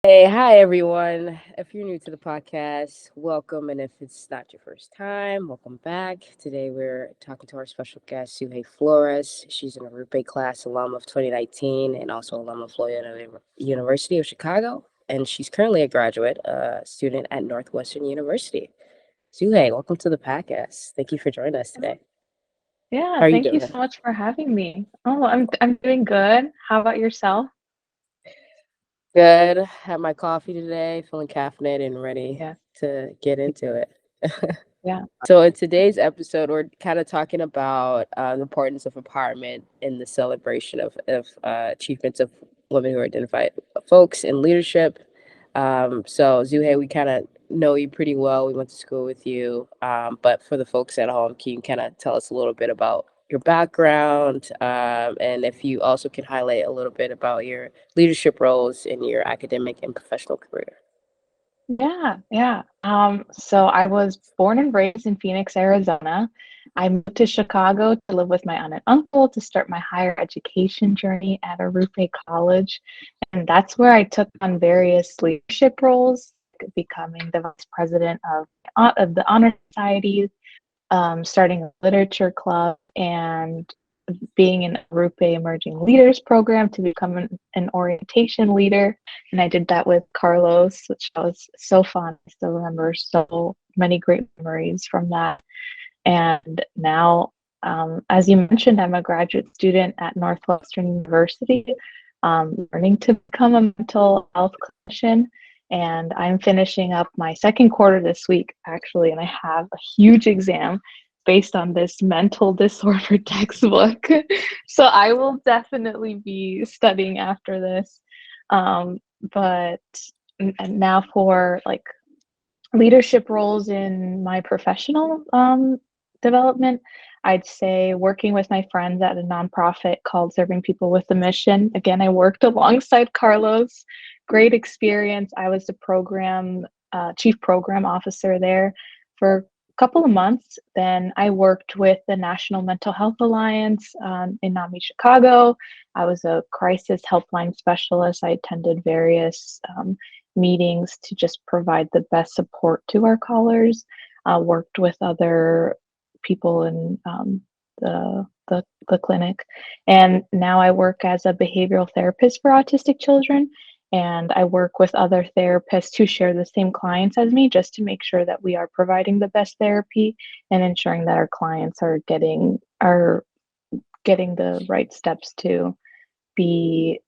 Hey, hi everyone. If you're new to the podcast, welcome. And if it's not your first time, welcome back. Today we're talking to our special guest, Zughey Flores. She's an Arrupe class alum of 2019 and also alum of Loyola University of Chicago. And she's currently a graduate student at Northwestern University. Zughey, welcome to the podcast. Thank you for joining us Oh, today. yeah, How are you thank you doing? so much for having me. I'm doing good. How about yourself? Good. Had my coffee today, feeling caffeinated and ready Yeah, to get into it. yeah, So, in today's episode, we're kind of talking about the importance of empowerment in the celebration of achievements of women who are identified folks in leadership. So, Zuhei, we kind of know you pretty well. We went to school with you. But for the folks at home, can you kind of tell us a little bit about your background? And if you also can highlight a little bit about your leadership roles in your academic and professional career. yeah. So I was born and raised in Phoenix, Arizona. I moved to Chicago to live with my aunt and uncle to start my higher education journey at Arrupe College. And that's where I took on various leadership roles, becoming the vice president of the Honor Society, starting a literature club, and being in Arrupe Emerging Leaders program to become an orientation leader. And I did that with Carlos, which was so fun. I still remember so many great memories from that. And now, as you mentioned, I'm a graduate student at Northwestern University, learning to become a mental health clinician. And I'm finishing up my second quarter this week, actually, and I have a huge exam based on this mental disorder textbook. So I will definitely be studying after this. Um, but and now for like leadership roles in my professional development, I'd say working with my friends at a nonprofit called Serving People with a Mission. Again, I worked alongside Carlos. Great experience. I was the chief program officer there for a couple of months. Then I worked with the National Mental Health Alliance in NAMI Chicago. I was a crisis helpline specialist. I attended various meetings to just provide the best support to our callers. Worked with other people in the clinic, and now I work as a behavioral therapist for autistic children. And I work with other therapists who share the same clients as me, just to make sure that we are providing the best therapy and ensuring that our clients are getting the right steps to be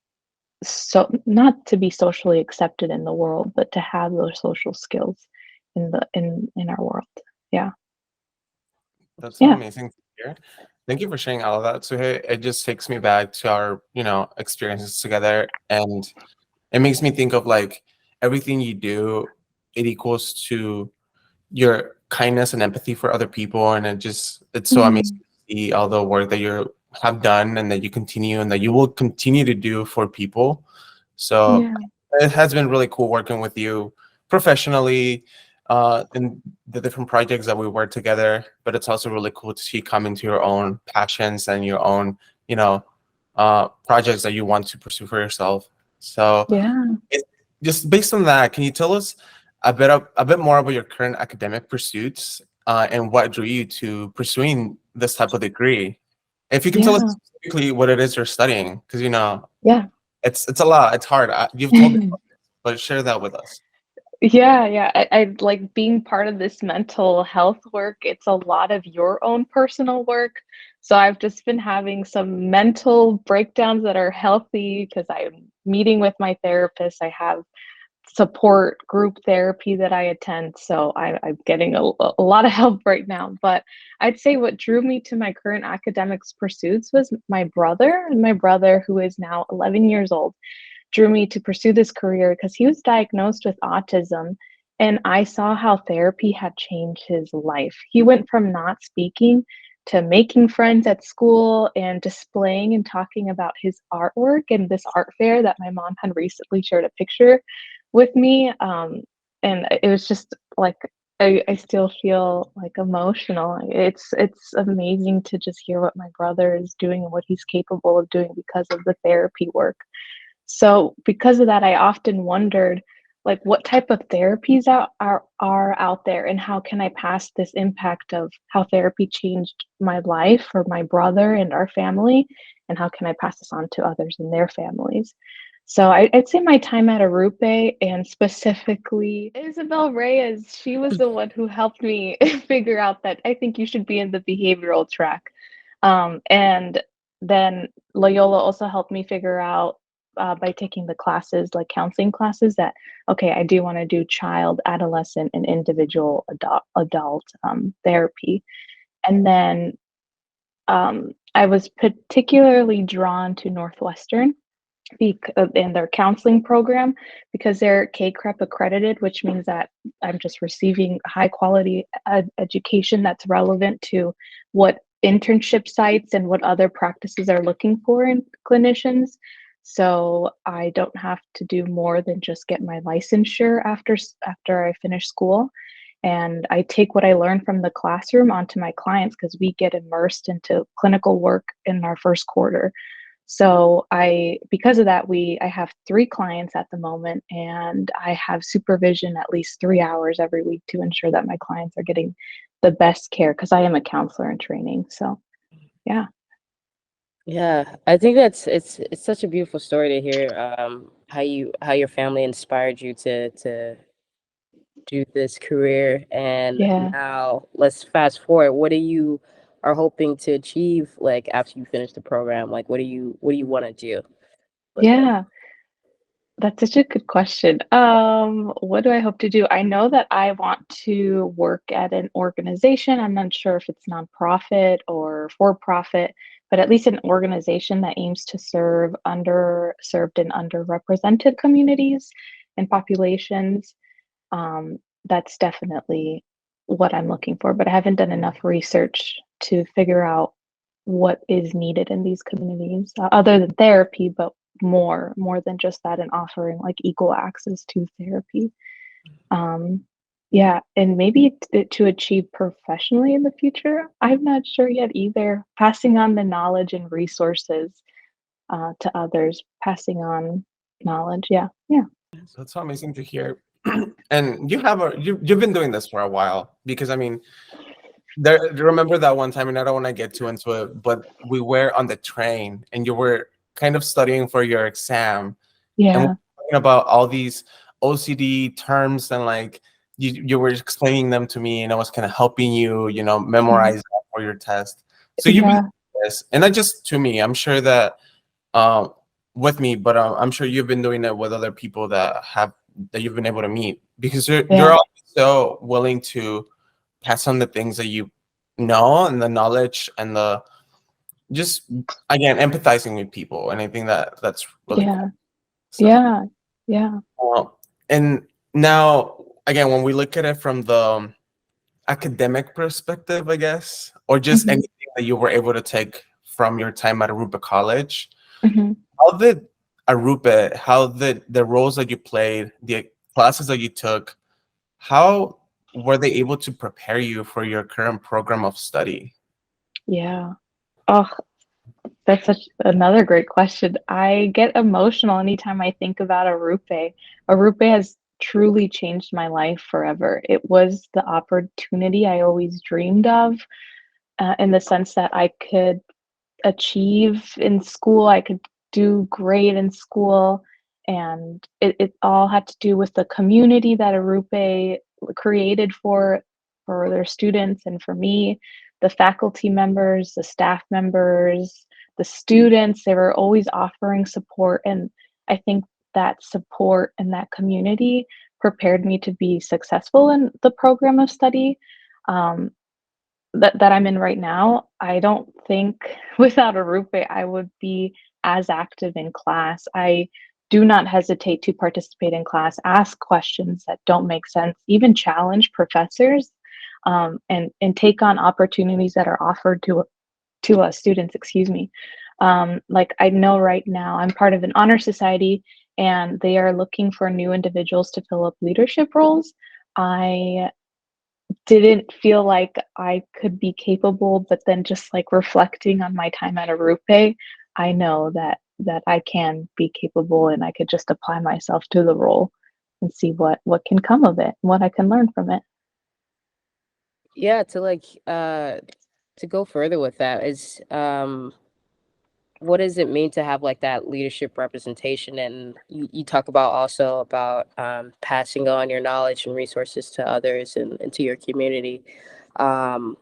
so not to be socially accepted in the world, but to have those social skills in our world. Yeah, That's so yeah, amazing to hear. Thank you for sharing all of that. So hey, it just takes me back to our, experiences together, and it makes me think of like everything you do, it equals to your kindness and empathy for other people, and it's so amazing mhm, to see all the work that you have done and that you continue and that you will continue to do for people. So yeah, it has been really cool working with you professionally in the different projects that we work together. But it's also really cool to see you come into your own passions and your own, you know, projects that you want to pursue for yourself. So, yeah. it, just based on that, can you tell us a bit more about your current academic pursuits and what drew you to pursuing this type of degree? If you can tell us Yeah, specifically what it is you're studying, because yeah. it's a lot. It's hard. You've told me, but share that with us. Yeah. I like being part of this mental health work. It's a lot of your own personal work. So I've just been having some mental breakdowns that are healthy because I'm meeting with my therapist. I have support group therapy that I attend. So I'm getting a lot of help right now. But I'd say what drew me to my current academics pursuits was my brother, and my brother, who is now 11 years old, drew me to pursue this career because he was diagnosed with autism. And I saw how therapy had changed his life. He went from not speaking to making friends at school and displaying and talking about his artwork in this art fair that my mom had recently shared a picture with me. And it was just like I still feel like emotional. It's amazing to just hear what my brother is doing and what he's capable of doing because of the therapy work. So because of that, I often wondered, like, what type of therapies are out there, and how can I pass this impact of how therapy changed my life or my brother and our family, and how can I pass this on to others and their families? So I'd say my time at Arrupe, and specifically Isabel Reyes, she was the one who helped me figure out that I think you should be in the behavioral track. And then Loyola also helped me figure out, by taking the classes, like counseling classes, that okay, I do want to do child, adolescent, and individual adult therapy. And then I was particularly drawn to Northwestern in their counseling program, because they're KCREP accredited, which means that I'm just receiving high quality education that's relevant to what internship sites and what other practices are looking for in clinicians. So I don't have to do more than just get my licensure after I finish school. And I take what I learned from the classroom onto my clients, because we get immersed into clinical work in our first quarter. So because of that, I have 3 clients at the moment, and I have supervision at least 3 hours every week to ensure that my clients are getting the best care, because I am a counselor in training. So yeah. Yeah, I think it's such a beautiful story to hear, how your family inspired you to do this career, and Yeah. now let's fast forward. What do you are hoping to achieve, like, after you finish the program? Like, what do you want to do with it? Yeah. That's such a good question. What do I hope to do? I know that I want to work at an organization. I'm not sure if it's nonprofit or for profit, but at least an organization that aims to serve underserved and underrepresented communities and populations. Um, that's definitely what I'm looking for, but I haven't done enough research to figure out what is needed in these communities, other than therapy, but more than just that, and offering like equal access to therapy. Um, yeah, and maybe to achieve professionally in the future. I'm not sure yet either. Passing on the knowledge and resources to others, passing on knowledge. Yeah, yeah. That's so amazing to hear. And you've been doing this for a while, because I mean, remember that one time, and I don't want to get too into it, but we were on the train and you were kind of studying for your exam, and we Yeah. were talking about all these OCD terms, and like you were explaining them to me, and I was kind of helping you, Mhm. memorize that for your test. So you've been Yeah. doing this, and not just to me. I'm sure that um, with me, but I'm sure you've been doing it with other people that you've been able to meet, because you're Yeah. all so willing to pass on the things that you know, and the knowledge, and the just, again, empathizing with people, and I think that that's really cool. Yeah. So Yeah. Yeah. and now, again, when we look at it from the academic perspective, I guess, or just Mhm. anything that you were able to take from your time at Arrupe College, Mhm. how did the roles that you played, the classes that you took, how were they able to prepare you for your current program of study? Yeah. Oh, that's such another great question. I get emotional anytime I think about Arupe. Arupe has truly changed my life forever. It was the opportunity I always dreamed of, in the sense that I could achieve in school, I could do great in school, and it all had to do with the community that Arupe created for their students and for me, the faculty members, the staff members, the students. They were always offering support, and I think that support and that community prepared me to be successful in the program of study. Um, that I'm in right now. I don't think without Arupe I would be as active in class. I do not hesitate to participate in class, ask questions that don't make sense, even challenge professors, and take on opportunities that are offered to us students. Excuse me. Like I know right now I'm part of an honor society, and they are looking for new individuals to fill up leadership roles. I didn't feel like I could be capable, but then just like reflecting on my time at Arupe, I know that that I can be capable and I could just apply myself to the role and see what can come of it, what I can learn from it. Yeah, to go further with that is what does it mean to have like that leadership representation? And you talk about also about passing on your knowledge and resources to others and to your community. Um,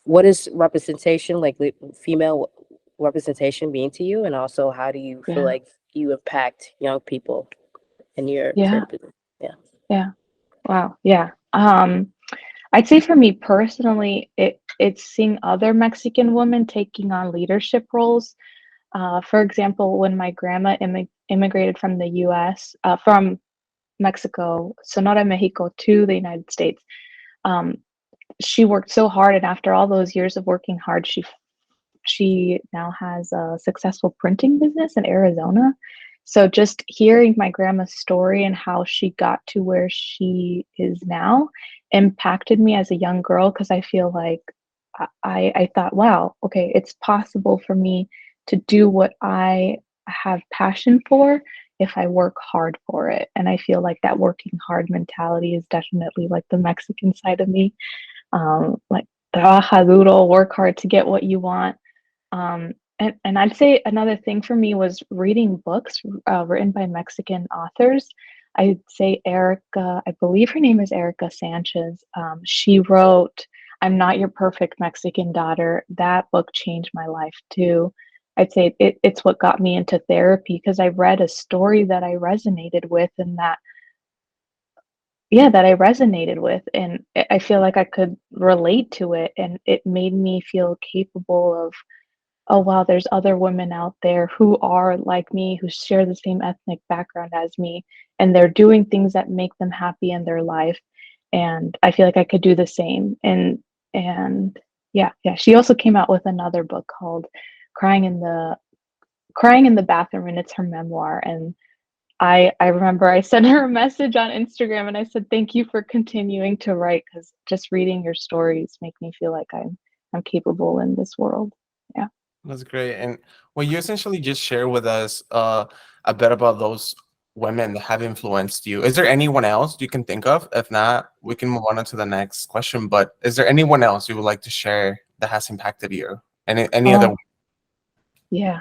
what is representation like female representation mean to you? And also how do you feel Yeah. like you impact young people in your Yeah. current business? Yeah. Yeah. Wow. Yeah. I'd say for me personally, it's seeing other Mexican women taking on leadership roles. For example, when my grandma immigrated from the US, from Mexico, Sonora, Mexico, to the United States, um, she worked so hard, and after all those years of working hard, she now has a successful printing business in Arizona. So just hearing my grandma's story and how she got to where she is now impacted me as a young girl because I feel like I thought, wow, okay, it's possible for me to do what I have passion for if I work hard for it. And I feel like that working hard mentality is definitely like the Mexican side of me. Like trabaja duro, work hard to get what you want. And I'd say another thing for me was reading books written by Mexican authors. I'd say Erica, I believe her name is Erica Sanchez. She wrote I'm Not Your Perfect Mexican Daughter. That book changed my life too. I'd say it's what got me into therapy because I read a story that I resonated with and that I resonated with. And I feel like I could relate to it. And it made me feel capable of oh wow, there's other women out there who are like me, who share the same ethnic background as me, and they're doing things that make them happy in their life. And I feel like I could do the same. And yeah, yeah. She also came out with another book called Crying in the Crying in the Bathroom, and it's her memoir. And I remember I sent her a message on Instagram and I said, thank you for continuing to write because just reading your stories make me feel like I'm capable in this world. Yeah. That's great. And well, you essentially just share with us a bit about those women that have influenced you. Is there anyone else you can think of? If not, we can move on to the next question. But is there anyone else you would like to share that has impacted you? Any other? Oh, yeah.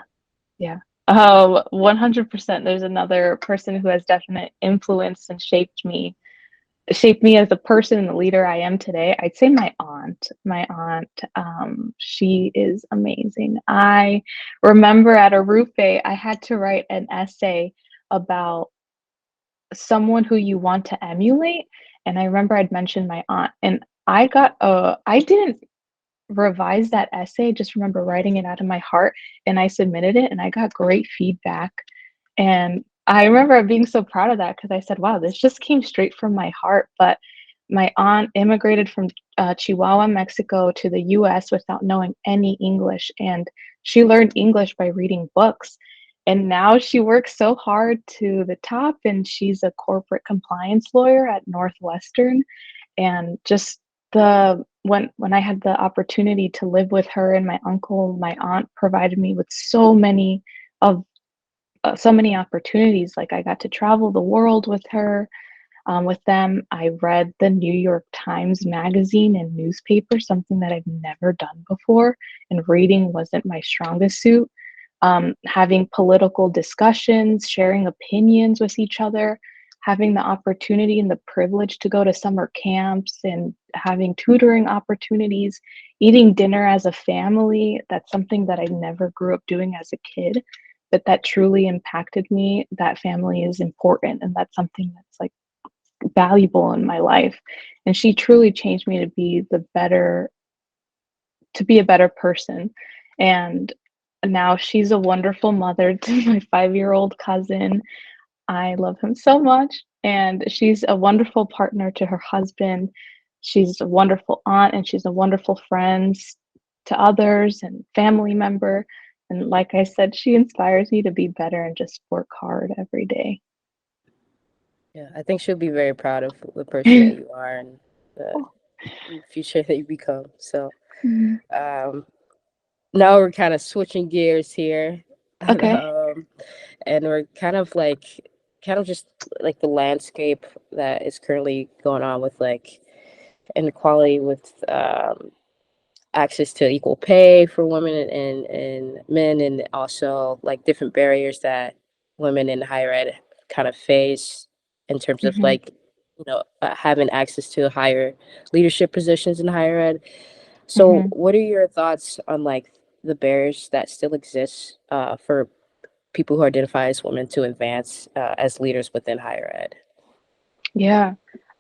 Yeah. 100%. There's another person who has definite influence and shaped me as a person and the leader I am today. I'd say my aunt. My aunt, she is amazing. I remember at Arrupe, I had to write an essay about someone who you want to emulate. And I remember I'd mentioned my aunt, and I didn't revise that essay, just remember writing it out of my heart, and I submitted it and I got great feedback. And I remember being so proud of that because I said, wow, this just came straight from my heart. But my aunt immigrated from Chihuahua, Mexico to the US without knowing any English. And she learned English by reading books. And now she works so hard to the top, and she's a corporate compliance lawyer at Northwestern. And just the when I had the opportunity to live with her and my uncle, my aunt provided me with of so many opportunities. Like I got to travel the world with her, with them. I read the New York Times magazine and newspaper, something that I've never done before, and reading wasn't my strongest suit. Having political discussions, sharing opinions with each other, having the opportunity and the privilege to go to summer camps and having tutoring opportunities, eating dinner as a family. That's something that I never grew up doing as a kid, but that truly impacted me. That family is important, and that's something that's like valuable in my life. And she truly changed me to be a better person. And now she's a wonderful mother to my 5-year-old cousin. I love him so much. And she's a wonderful partner to her husband. She's a wonderful aunt and she's a wonderful friend to others and family member. And like I said, she inspires me to be better and just work hard every day. Yeah, I think she'll be very proud of the person that you are and the Oh, future that you become. So, mhm. um, now we're kind of switching gears here. Okay. And we're kind of just like the landscape that is currently going on with like inequality with access to equal pay for women and men, and also like different barriers that women in higher ed kind of face in terms of Hmm. like having access to higher leadership positions in higher ed. So Hmm. what are your thoughts on like the barriers that still exist for people who identify as women to advance as leaders within higher ed? Yeah.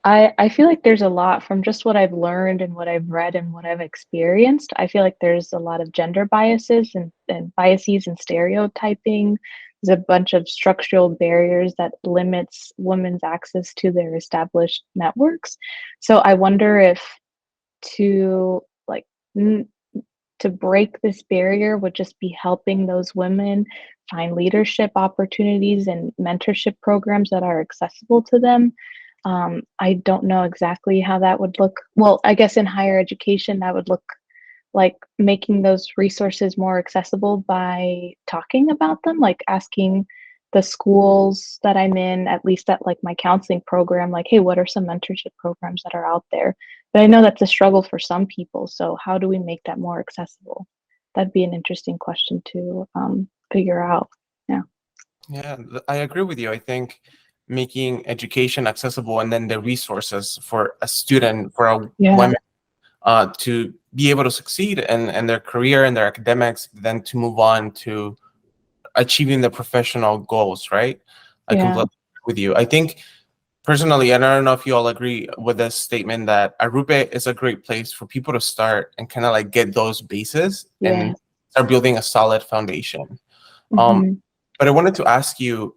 I feel like there's a lot from just what I've learned and what I've read and what I've experienced. I feel like there's a lot of gender biases and biases and stereotyping. There's a bunch of structural barriers that limits women's access to their established networks. So I wonder if to like n- to break this barrier would just be helping those women find leadership opportunities and mentorship programs that are accessible to them. I don't know exactly how that would look. Well, I guess in higher education, that would look like making those resources more accessible by talking about them, like asking the schools that I'm in, at least at like my counseling program, like, hey, what are some mentorship programs that are out there? But I know that's a struggle for some people. So how do we make that more accessible? That'd be an interesting question to figure out. Yeah. Yeah, I agree with you. I think making education accessible and then the resources for a student, for a Yeah. woman, to be able to succeed in their career and their academics, then to move on to achieving the professional goals, right? I Yeah. completely agree with you. I think personally, and I don't know if you all agree with this statement, that Arrupe is a great place for people to start and kind of like get those bases Yeah. and start building a solid foundation. Um, Hmm. but I wanted to ask you,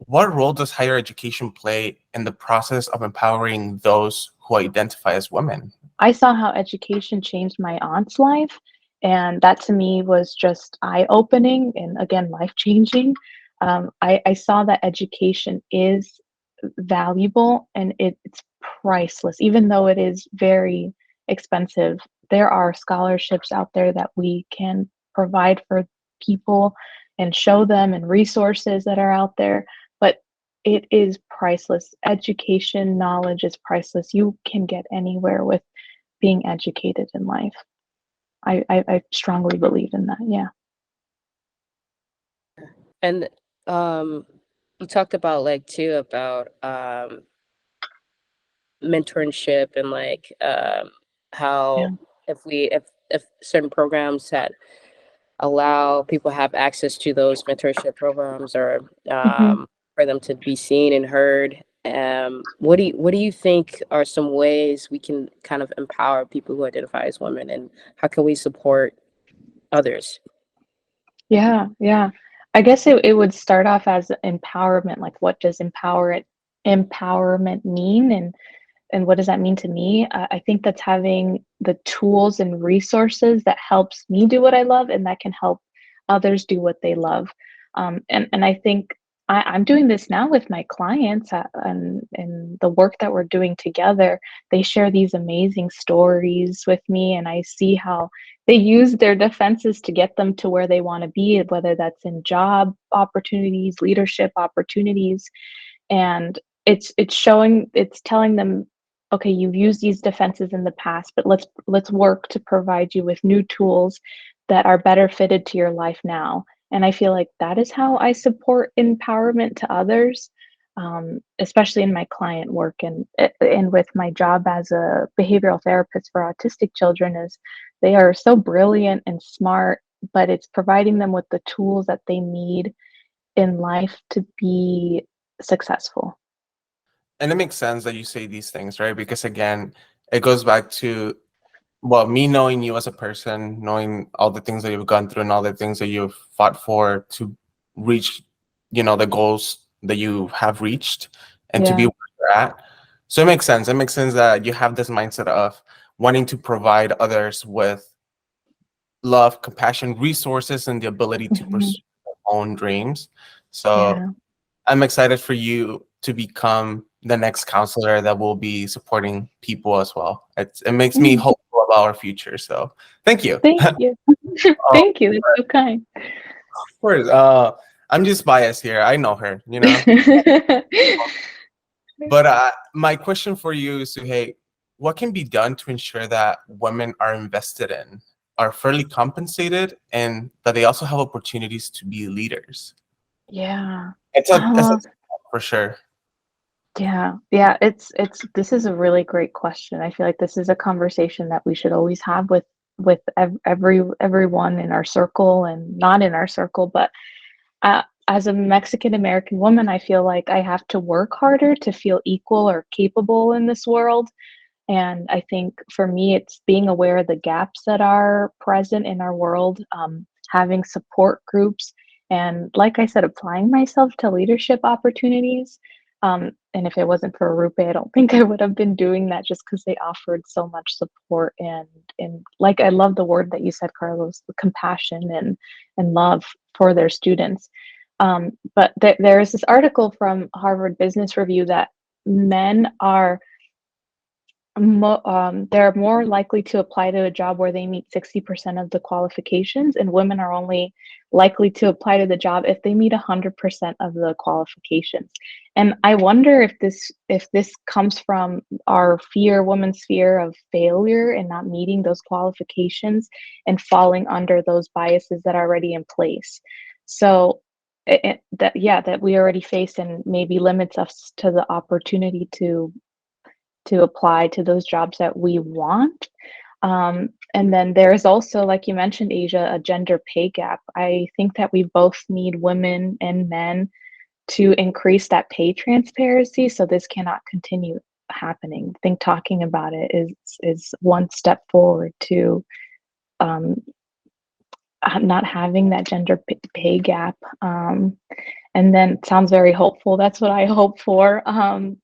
what role does higher education play in the process of empowering those who identify as women? I saw how education changed my aunt's life, and that to me was just eye-opening and again life-changing. I saw that education is valuable and it's priceless, even though it is very expensive. There are scholarships out there that we can provide for people and show them, and resources that are out there, but it is priceless. Education, knowledge is priceless. You can get anywhere with being educated in life. I strongly believe in that. Yeah. And you talked about like too about mentorship and like Yeah. how if certain programs that allow people to have access to those mentorship programs or Hmm. for them to be seen and heard. What do you think are some ways we can kind of empower people who identify as women, and how can we support others? Yeah. Yeah. I guess it would start off as empowerment. Like, what does empowerment mean, and what does that mean to me? I think that's having the tools and resources that helps me do what I love and that can help others do what they love. And I think I'm doing this now with my clients, and the work that we're doing together. They share these amazing stories with me, and I see how they use their defenses to get them to where they want to be, whether that's in job opportunities, leadership opportunities, and it's telling them, okay, you've used these defenses in the past, but let's work to provide you with new tools that are better fitted to your life now. And I feel like that is how I support empowerment to others, especially in my client work, and with my job as a behavioral therapist for autistic children. Is they are so brilliant and smart, but it's providing them with the tools that they need in life to be successful. And it makes sense that you say these things, right? Because again, it goes back to, well, me knowing you as a person, knowing all the things that you've gone through and all the things that you've fought for to reach, the goals that you have reached and to be Yeah. where you're at. So it makes sense. It makes sense that you have this mindset of wanting to provide others with love, compassion, resources, and the ability to Mhm. pursue their own dreams. So Yeah. I'm excited for you to become the next counselor that will be supporting people as well. It makes me Mm, hopeful about our future. So thank you. thank you. Of Thank you, that's so kind. course. I'm just biased here. I know her, you know. But my question for you is, hey, what can be done to ensure that women are invested in, are fairly compensated, and that they also have opportunities to be leaders? Yeah. It's a for sure. Yeah. This is a really great question. I feel like this is a conversation that we should always have with everyone in our circle and not in our circle. But as a Mexican American woman, I feel like I have to work harder to feel equal or capable in this world. And I think for me, it's being aware of the gaps that are present in our world, having support groups, and like I said, applying myself to leadership opportunities. And if it wasn't for Arrupe, I don't think I would have been doing that just because they offered so much support and like I love the word that you said, Carlos, the compassion and love for their students. But there is this article from Harvard Business Review that men are they're more likely to apply to a job where they meet 60% of the qualifications, and women are only likely to apply to the job if they meet 100% of the qualifications. And I wonder if this comes from our women's fear of failure and not meeting those qualifications and falling under those biases that are already in place. So that we already face and maybe limits us to the opportunity to apply to those jobs that we want. And then there's also, like you mentioned, Asia, a gender pay gap. I think that we both need women and men to increase that pay transparency so this cannot continue happening. I think talking about it is one step forward to um, not having that gender pay gap. And then it sounds very hopeful. That's what I hope for.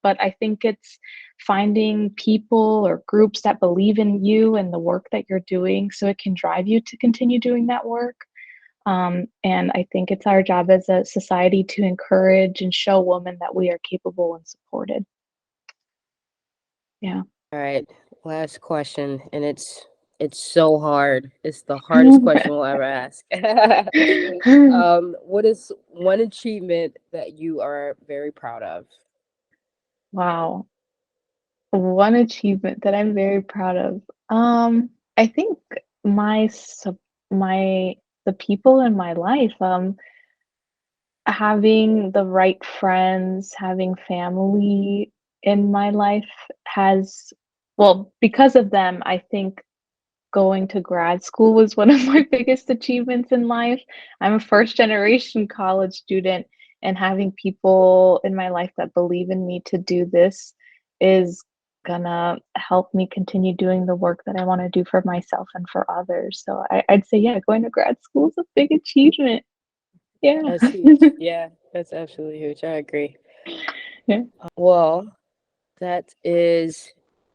But I think it's finding people or groups that believe in you and the work that you're doing so it can drive you to continue doing that work. And I think it's our job as a society to encourage and show women that we are capable and supported. Yeah. All right, last question, and it's so hard. It's the hardest question we'll ever ask. What is one achievement that you are very proud of? Wow. One achievement that I'm very proud of. I think my sup- my the people in my life, having the right friends, having family in my life has, well, because of them, I think going to grad school was one of my biggest achievements in life. I'm a first generation college student, and having people in my life that believe in me to do this is gonna help me continue doing the work that I want to do for myself and for others. So I'd say, yeah, going to grad school is a big achievement. Yeah. That's huge. Yeah, that's absolutely huge. I agree. Yeah. Well, that is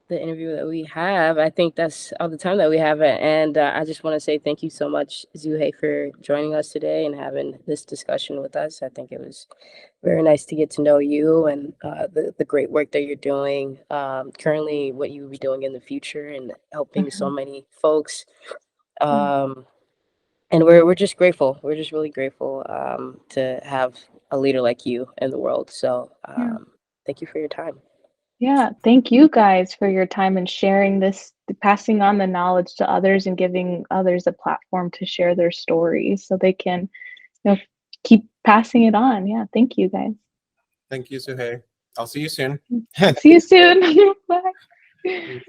the interview that we have. I think that's all the time that we have. And I just want to say thank you so much, Zuhey, for joining us today and having this discussion with us. I think it was very nice to get to know you and the great work that you're doing currently, what you will be doing in the future, and helping so Mhm. many folks. Yeah. And we're just grateful. We're just really grateful to have a leader like you in the world. So Yeah. thank you for your time. Yeah, thank you guys for your time and sharing this, passing on the knowledge to others and giving others a platform to share their stories so they can, keep passing it on. Yeah, thank you guys. Thank you, Suhey. I'll see you soon. See you soon. Bye.